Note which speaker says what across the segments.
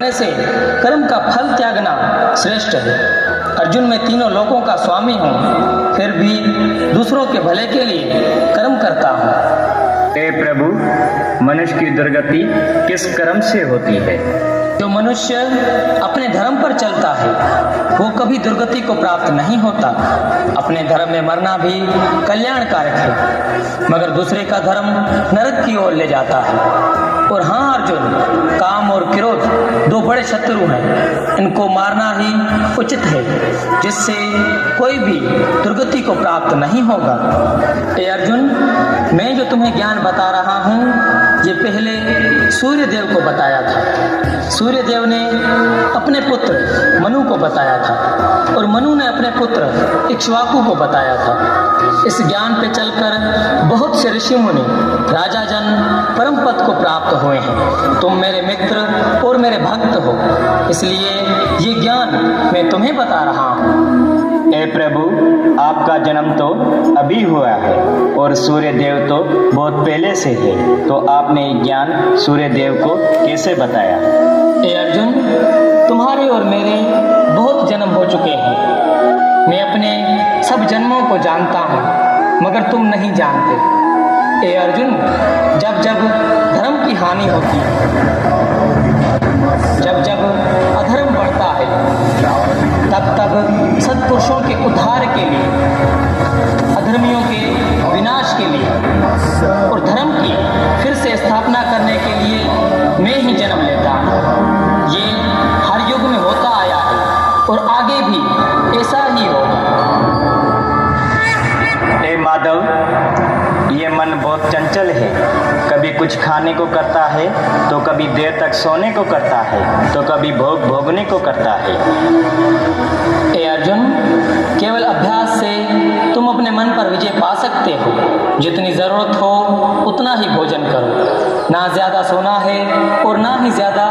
Speaker 1: से कर्म का फल त्यागना श्रेष्ठ है। अर्जुन, मैं तीनों लोकों का स्वामी हूँ, फिर भी दूसरों के भले के लिए कर्म करता हूँ।
Speaker 2: हे प्रभु, मनुष्य की दुर्गति किस कर्म से होती है?
Speaker 1: जो मनुष्य अपने धर्म पर चलता है वो कभी दुर्गति को प्राप्त नहीं होता। अपने धर्म में मरना भी कल्याणकारक है, मगर दूसरे का धर्म नरक की ओर ले जाता है। और हाँ अर्जुन, काम और क्रोध दो बड़े शत्रु हैं, इनको मारना ही उचित है, जिससे कोई भी दुर्गति को प्राप्त नहीं होगा। हे अर्जुन, मैं जो तुम्हें ज्ञान बता रहा हूँ ये पहले सूर्य देव को बताया था। सूर्य देव ने अपने पुत्र मनु को बताया था और मनु ने अपने पुत्र इक्ष्वाकु को बताया था। इस ज्ञान पे चलकर बहुत से ऋषि मुनि, राजा जन परम पद को प्राप्त हुए हैं। तुम मेरे मित्र और मेरे भक्त हो, इसलिए ये ज्ञान मैं तुम्हें बता रहा हूँ।
Speaker 2: हे प्रभु, आपका जन्म तो अभी हुआ है और सूर्य देव तो बहुत पहले से है, तो आपने ये ज्ञान सूर्य देव को कैसे बताया?
Speaker 1: हे अर्जुन, तुम्हारे और मेरे बहुत जन्म हो चुके हैं। मैं अपने सब जन्मों को जानता हूँ, मगर तुम नहीं जानते। हे अर्जुन, जब जब धर्म की हानि होती है, जब जब अधर्म बढ़ता है, तब तब सत्पुरुषों के उद्धार के लिए, अधर्मियों के विनाश के लिए और धर्म की फिर से स्थापना करने के लिए मैं ही जन्म लेता हूँ। ये हर युग में होता आया है और आगे भी ऐसा ही होगा।
Speaker 2: हे माधव, ये मन बहुत चंचल है, कभी कुछ खाने को करता है तो कभी देर तक सोने को करता है तो कभी भोग भोगने को करता है।
Speaker 1: हे अर्जुन, केवल अभ्यास से तुम अपने मन पर विजय पा सकते हो। जितनी जरूरत हो उतना ही भोजन करो, ना ज्यादा सोना है और ना ही ज्यादा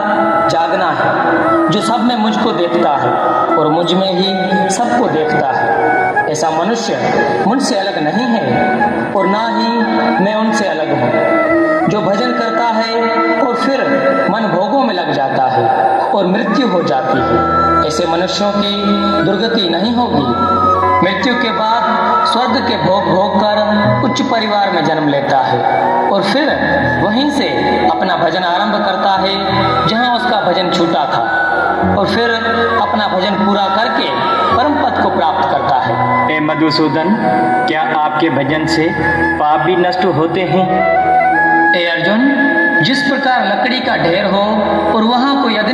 Speaker 1: जागना है। जो सब में मुझको देखता है और मुझ में ही सबको देखता है, ऐसा मनुष्य मुझसे अलग नहीं है और ना ही मैं उनसे अलग हूँ। जो भजन करता है और फिर मन भोगों में लग जाता है और मृत्यु हो जाती है, ऐसे मनुष्यों की दुर्गति नहीं होगी। मृत्यु के बाद स्वर्ग के भोग भोग कर उच्च परिवार में जन्म लेता है और फिर वहीं से अपना भजन आरंभ करता है जहाँ उसका भजन छूटा था, और फिर अपना भजन पूरा करके परम पद को प्राप्त करता है।
Speaker 2: हे मधुसूदन, क्या आपके भजन से पाप भी नष्ट होते हैं?
Speaker 1: हे अर्जुन, जिस प्रकार लकड़ी का ढेर हो और वहाँ कोई अग्नि